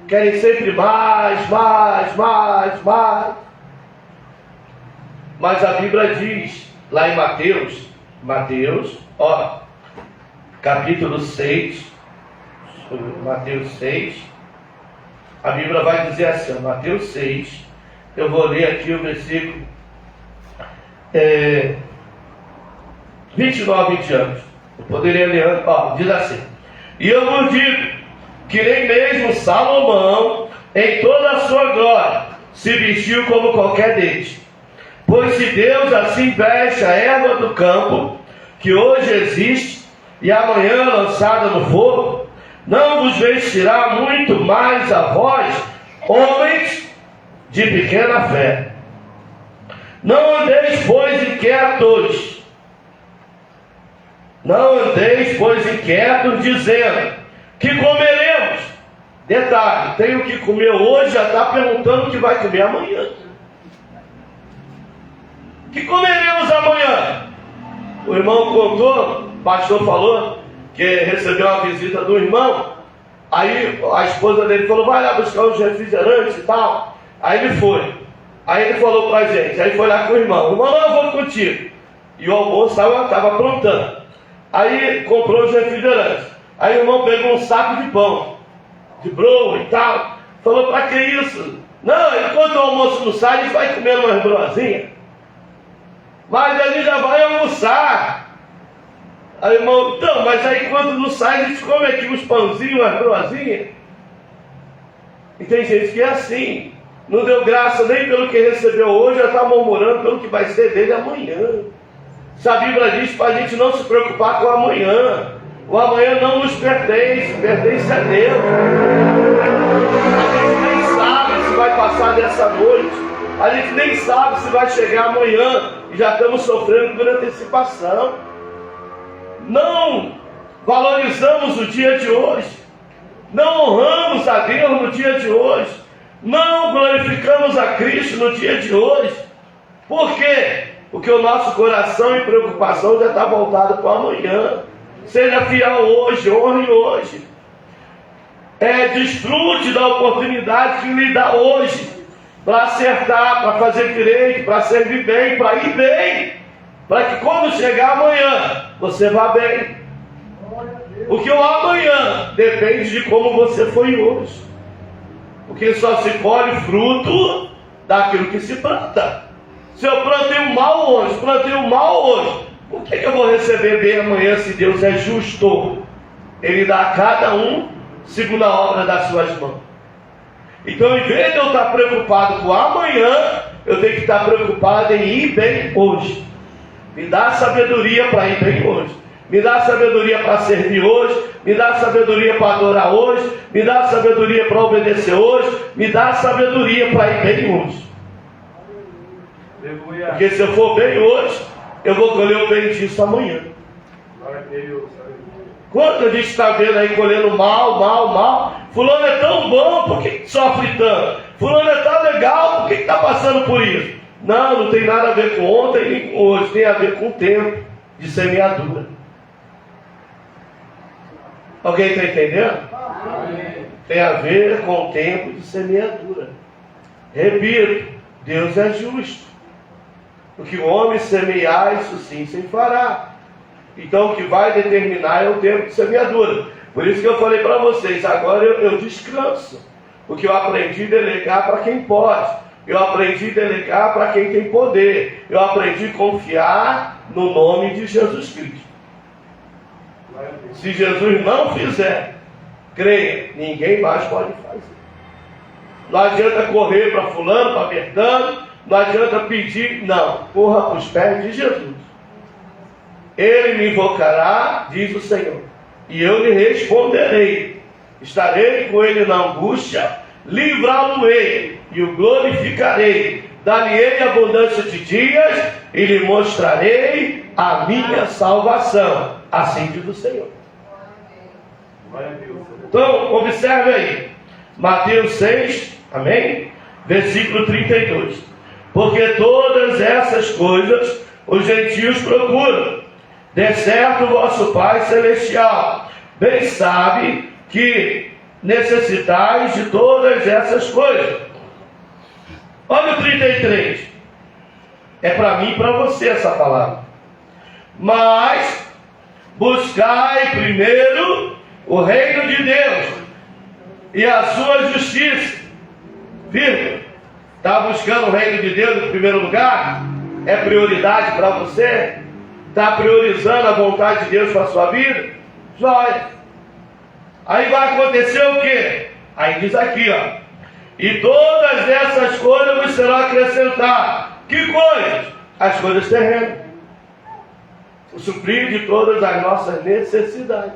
Querem sempre mais, mais, mais, mais. Mas a Bíblia diz, lá em Mateus, ó, capítulo 6, Mateus 6, a Bíblia vai dizer assim, ó, Mateus 6, eu vou ler aqui o versículo 29 em diante. Eu poderia ler, ó, diz assim: e eu vos digo que nem mesmo Salomão, em toda a sua glória, se vestiu como qualquer deles. Pois se Deus assim veste a erva do campo, que hoje existe e amanhã lançada no fogo, não vos vestirá muito mais a vós, homens de pequena fé. Não andeis, pois, inquietos. Não andeis, pois, inquietos, dizendo, que comeremos? Detalhe, tem o que comer hoje, já está perguntando o que vai comer amanhã. Que comeremos amanhã? O irmão contou, o pastor falou, que recebeu uma visita do irmão. Aí a esposa dele falou, vai lá buscar uns refrigerantes e tal. Aí ele foi. Aí ele falou pra gente, aí foi lá com o irmão, não, eu vou contigo. E o almoço estava aprontando. Aí comprou os refrigerantes. Aí o irmão pegou um saco de pão, de broa e tal. Falou, pra que isso? Não, enquanto o almoço não sai, a gente vai comer umas broazinhas. Mas a gente já vai almoçar. Aí o irmão, então, mas aí quando não sai, a gente come aqui uns pãozinhos, umas broazinhas. E tem gente que é assim. Não deu graça nem pelo que recebeu hoje, já está murmurando pelo que vai ser dele amanhã. A Bíblia diz para a gente não se preocupar com o amanhã. O amanhã não nos pertence, pertence a Deus. A gente nem sabe se vai passar dessa noite. A gente nem sabe se vai chegar amanhã. E já estamos sofrendo por antecipação. Não valorizamos o dia de hoje. Não honramos a Deus no dia de hoje. Não glorificamos a Cristo no dia de hoje. Por quê? Porque o nosso coração e preocupação já está voltado para amanhã. Seja fiel hoje, honre hoje. Desfrute da oportunidade que lhe dá hoje para acertar, para fazer direito, para servir bem, para ir bem. Para que quando chegar amanhã, você vá bem. Porque o amanhã depende de como você foi hoje. Porque só se colhe fruto daquilo que se planta. Se eu plantei o mal hoje, por que eu vou receber bem amanhã se Deus é justo? Ele dá a cada um segundo a obra das suas mãos. Então, em vez de eu estar preocupado com amanhã, eu tenho que estar preocupado em ir bem hoje. Me dá sabedoria para ir bem hoje. Me dá sabedoria para servir hoje. Me dá sabedoria para adorar hoje. Me dá sabedoria para obedecer hoje. Me dá sabedoria para ir bem hoje. Porque se eu for bem hoje, eu vou colher o bem disso amanhã. Quando a gente está vendo aí colhendo mal, fulano é tão bom, por que sofre tanto? Fulano é tão legal, por que está passando por isso? Não tem nada a ver com ontem nem com hoje, tem a ver com o tempo de semeadura. Alguém está entendendo? Tem a ver com o tempo de semeadura. Repito, Deus é justo. O que o homem semear, isso sim se fará. Então o que vai determinar é o tempo de semeadura. Por isso que eu falei para vocês, agora eu descanso. Porque eu aprendi a delegar para quem pode. Eu aprendi a delegar para quem tem poder. Eu aprendi a confiar no nome de Jesus Cristo. Se Jesus não fizer, creia, ninguém mais pode fazer. Não adianta correr para fulano, para Bertano, não adianta pedir, não, corra para os pés de Jesus. Ele me invocará, diz o Senhor, e eu lhe responderei. Estarei com ele na angústia, livrá-lo-ei e o glorificarei. Dar-lhe-ei abundância de dias e lhe mostrarei a minha salvação. Assim diz o Senhor. Então, observe aí. Mateus 6, amém? Versículo 32. Porque todas essas coisas os gentios procuram. De certo, vosso Pai Celestial bem sabe que necessitais de todas essas coisas. Olha o 33. É para mim e para você essa palavra. Mas buscai primeiro o reino de Deus e a sua justiça. Viu? Está buscando o reino de Deus em primeiro lugar? É prioridade para você? Está priorizando a vontade de Deus para a sua vida? Joia. Aí vai acontecer o quê? Aí diz aqui, ó. E todas essas coisas vos serão acrescentadas. Que coisas? As coisas terrenas. O suprir de todas as nossas necessidades.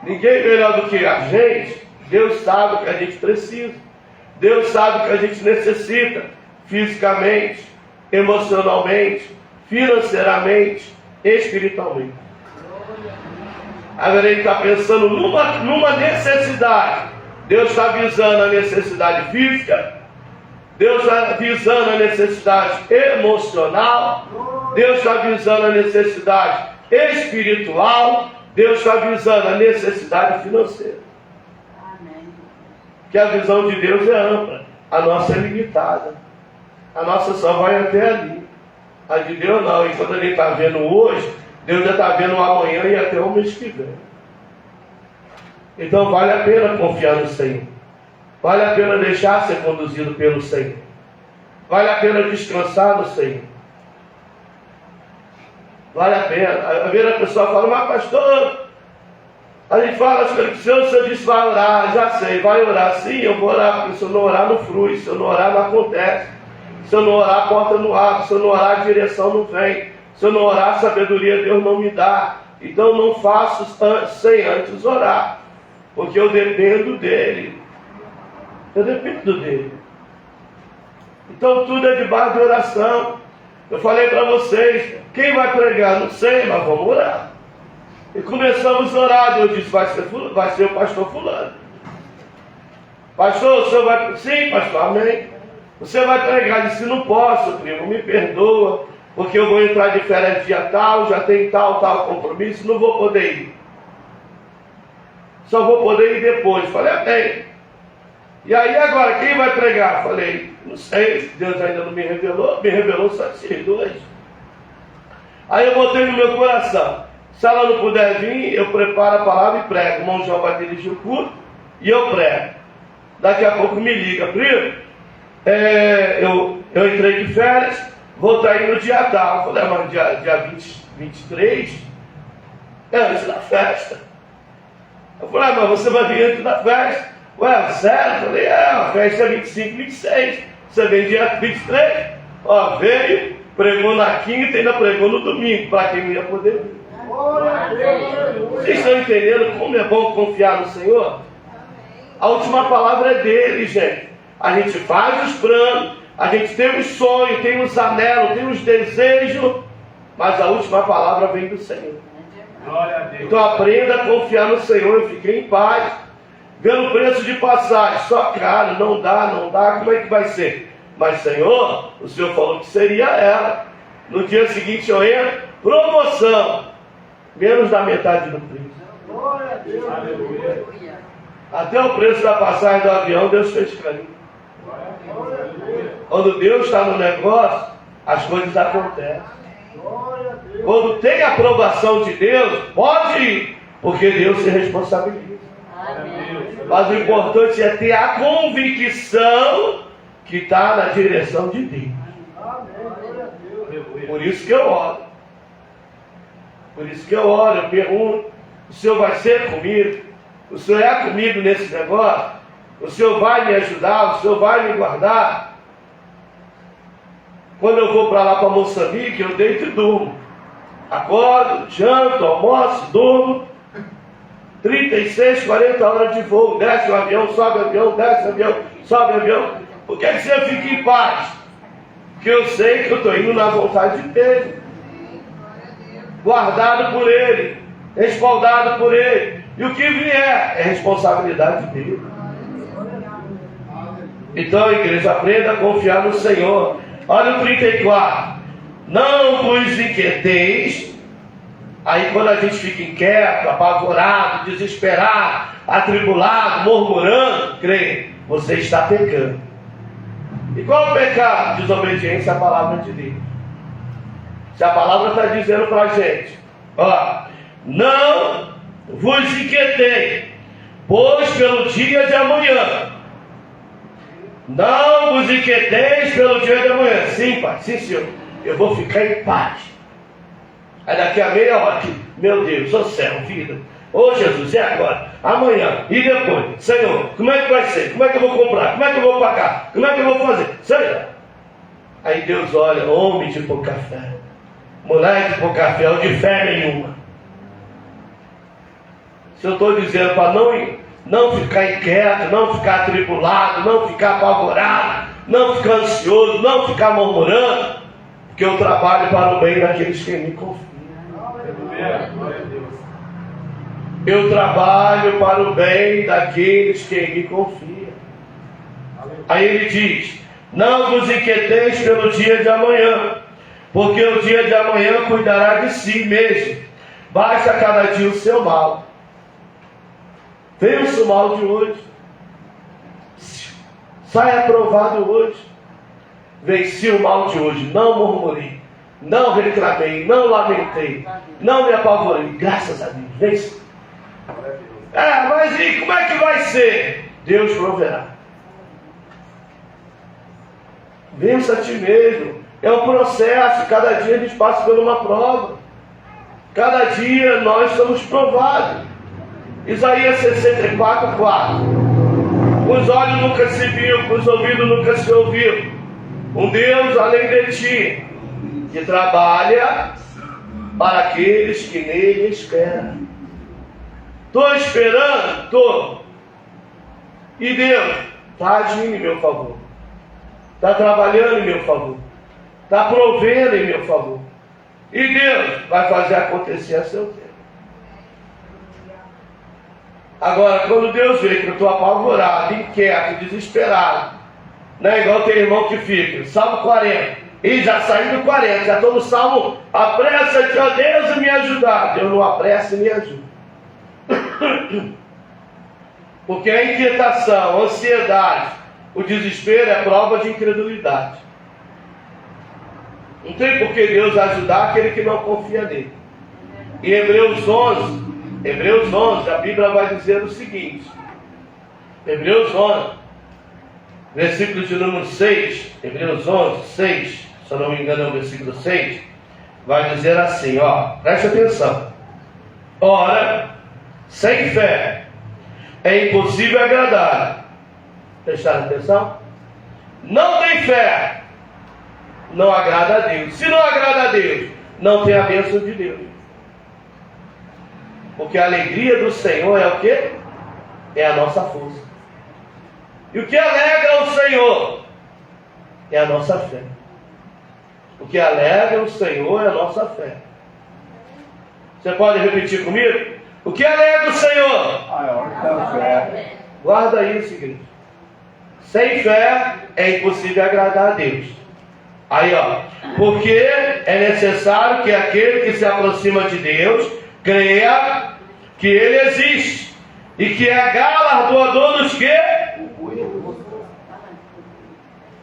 Ninguém melhor do que a gente. Deus sabe o que a gente precisa. Deus sabe o que a gente necessita. Fisicamente, emocionalmente, financeiramente, espiritualmente. Agora ele está pensando numa necessidade. Deus está visando a necessidade física, Deus está visando a necessidade emocional, Deus está visando a necessidade espiritual, Deus está visando a necessidade financeira.
Amém.
Que a visão de Deus é ampla, a nossa é limitada. A nossa só vai até ali. A de Deus não. E quando ele está vendo hoje, Deus já está vendo o amanhã e até o mês que vem. Então vale a pena confiar no Senhor. Vale a pena deixar ser conduzido pelo Senhor. Vale a pena descansar no Senhor. Vale a pena. Às vezes a pessoa fala, mas pastor, a gente fala as coisas que o Senhor disse vai orar, já sei, vai orar. Sim, eu vou orar, porque se eu não orar não flui, se eu não orar não acontece. Se eu não orar, a porta não abre. Se eu não orar, a direção não vem. Se eu não orar, a sabedoria Deus não me dá. Então não faço sem antes orar. Porque eu dependo dele. Eu dependo dele. Então tudo é debaixo de oração. Eu falei para vocês, quem vai pregar? Não sei, mas vamos orar. E começamos a orar. Deus disse, vai ser o pastor fulano. Pastor, o senhor vai... Sim, pastor, amém. Você vai pregar, disse, não posso, primo, me perdoa, porque eu vou entrar de férias dia tal, já tem tal compromisso, não vou poder ir. Só vou poder ir depois. Falei, amém. E aí agora, quem vai pregar? Falei, não sei, Deus ainda não me revelou só esses dois. Aí eu botei no meu coração, se ela não puder vir, eu preparo a palavra e prego. O irmão João vai dirigir o culto e eu prego. Daqui a pouco me liga, primo. Eu entrei de férias, vou estar indo no dia tal. Falei, mas dia 23 é antes da festa. Eu falei, mas você vai vir antes da festa? Ué, sério? Eu falei, a festa é 25, 26. Você vem dia 23? Ó, veio, pregou na quinta e ainda pregou no domingo, para quem não ia poder vir. Vocês estão entendendo como é bom confiar no Senhor? A última palavra é dele, gente. A gente faz os planos, a gente tem os sonhos, tem os anelos, tem os desejos, mas a última palavra vem do Senhor. Então aprenda a confiar no Senhor e fique em paz. Vendo preço de passagem, só caro, não dá, como é que vai ser? Mas Senhor, o Senhor falou que seria ela. No dia seguinte eu entro, promoção, menos da metade do preço.
Glória a Deus. Aleluia.
Até o preço da passagem do avião, Deus fez carinho. Quando Deus está no negócio, as coisas acontecem. Quando tem a aprovação de Deus, pode ir, porque Deus se responsabiliza. Mas o importante é ter a convicção que está na direção de Deus. Por isso que eu oro. Eu pergunto, o Senhor vai ser comigo? O Senhor é comigo nesse negócio? O Senhor vai me ajudar? O Senhor vai me guardar? Quando eu vou para lá para Moçambique, eu deito e durmo. Acordo, janto, almoço, durmo. 36, 40 horas de voo. Desce o avião, sobe o avião, desce o avião, sobe o avião. Por que você fica em paz? Porque eu sei que eu estou indo na vontade dele. Guardado por ele. Respaldado por ele. E o que vier é responsabilidade dele. Então, igreja, aprenda a confiar no Senhor. Olha o 34. Não vos inquieteis. Aí quando a gente fica inquieto, apavorado, desesperado, atribulado, murmurando, creia, você está pecando. E qual é o pecado? Desobediência à palavra de Deus. Se a palavra está dizendo para a gente, ó, não vos inquieteis, pois pelo dia de amanhã. Não vos inquieteis pelo dia de amanhã. Sim, pai, sim, senhor. Eu vou ficar em paz. Aí daqui a meia hora, meu Deus, ô céu, vida. Ô Jesus, é agora, amanhã e depois. Senhor, como é que vai ser? Como é que eu vou comprar? Como é que eu vou pagar? Como é que eu vou fazer? Senhor. Aí Deus olha, homem de pouca fé. Moleque de pouca fé, ou de fé nenhuma. Se eu estou dizendo para não ficar inquieto, não ficar atribulado, não ficar apavorado, não ficar ansioso, não ficar murmurando, porque eu trabalho para o bem daqueles que me confiam. Eu trabalho para o bem daqueles que me confiam. Aí ele diz, Não vos inquieteis pelo dia de amanhã, porque o dia de amanhã cuidará de si mesmo. Basta cada dia o seu mal. Vença o mal de hoje. Saia aprovado hoje. Venci o mal de hoje. Não murmurei, não reclamei, não lamentei, não me apavorei. Graças a Deus. Vença. Mas e como é que vai ser? Deus proverá. Vença a ti mesmo. É um processo. Cada dia a gente passa por uma prova. Cada dia nós somos provados. Isaías 64, 4. Com os olhos nunca se viu, com os ouvidos nunca se ouviu um Deus além de ti, que trabalha para aqueles que nele esperam. Estou esperando? Estou. E Deus está agindo em meu favor. Está trabalhando em meu favor. Está provendo em meu favor. E Deus vai fazer acontecer a seu tempo. Agora, quando Deus vê que eu estou apavorado, inquieto, desesperado, né? Igual tem irmão que fica, Salmo 40, e já saiu do 40, já estou no Salmo, apressa-te, ó Deus, e me ajudar. Deus não apressa e me ajuda. Porque a inquietação, a ansiedade, o desespero é prova de incredulidade. Não tem por que Deus ajudar aquele que não confia nele. Em Hebreus 11, a Bíblia vai dizer o seguinte. Hebreus 11, versículo de número 6. Hebreus 11, 6. Se eu não me engano é o versículo 6. Vai dizer assim, preste atenção. Ora, sem fé é impossível agradar. Prestaram atenção? Não tem fé, não agrada a Deus. Se não agrada a Deus, não tem a bênção de Deus. Porque a alegria do Senhor é o quê? É a nossa força. E o que alegra o Senhor é a nossa fé. O que alegra o Senhor é a nossa fé. Você pode repetir comigo? O que alegra o Senhor? Guarda isso, igreja. Sem fé é impossível agradar a Deus. Aí, porque é necessário que aquele que se aproxima de Deus creia que Ele existe e que é galardoador dos que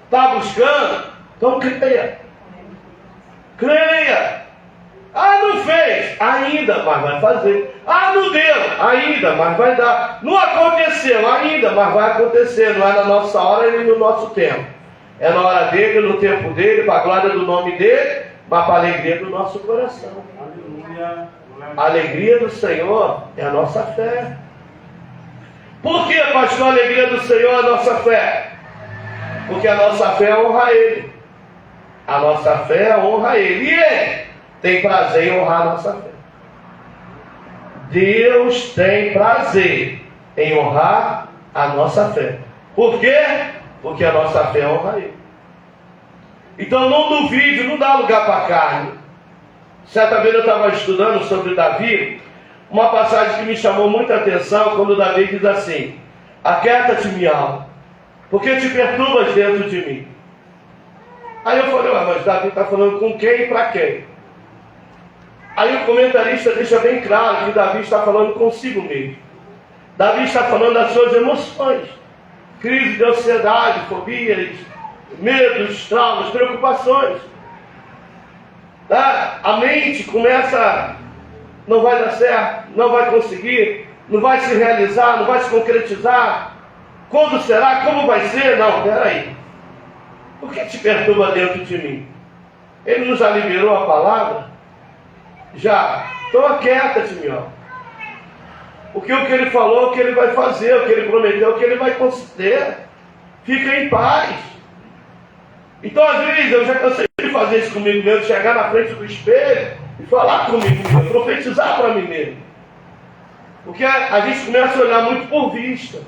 está buscando. Então creia. Creia. Não fez, ainda, mas vai fazer. Não deu, ainda, mas vai dar. Não aconteceu, ainda, mas vai acontecer. Não é na nossa hora nem no nosso tempo. É na hora dele, no tempo dele, para a glória do nome dele, mas para a alegria do nosso coração.
Aleluia.
A alegria do Senhor é a nossa fé. Por que, pastor, a alegria do Senhor é a nossa fé? Porque a nossa fé honra Ele. A nossa fé honra Ele. E Ele tem prazer em honrar a nossa fé. Deus tem prazer em honrar a nossa fé. Por quê? Porque a nossa fé honra Ele. Então não duvide, não dá lugar para a carne. Certa vez eu estava estudando sobre Davi, uma passagem que me chamou muita atenção, quando Davi diz assim: aquieta-te, minha alma, porque te perturbas dentro de mim. Aí eu falei, mas Davi está falando com quem e para quem? Aí o comentarista deixa bem claro que Davi está falando consigo mesmo. Davi está falando das suas emoções, crise de ansiedade, fobias, medos, traumas, preocupações. A mente começa, não vai dar certo, não vai conseguir, não vai se realizar, não vai se concretizar. Quando será? Como vai ser? Não, peraí. O que te perturba dentro de mim? Ele não já liberou a palavra? Já. Então aquieta-te, meu. Porque o que ele falou, o que ele vai fazer, o que ele prometeu, o que ele vai conceder. Fica em paz. Então às vezes eu já cansei de fazer isso comigo mesmo, chegar na frente do espelho e falar comigo mesmo, profetizar para mim mesmo. Porque a gente começa a olhar muito por vista.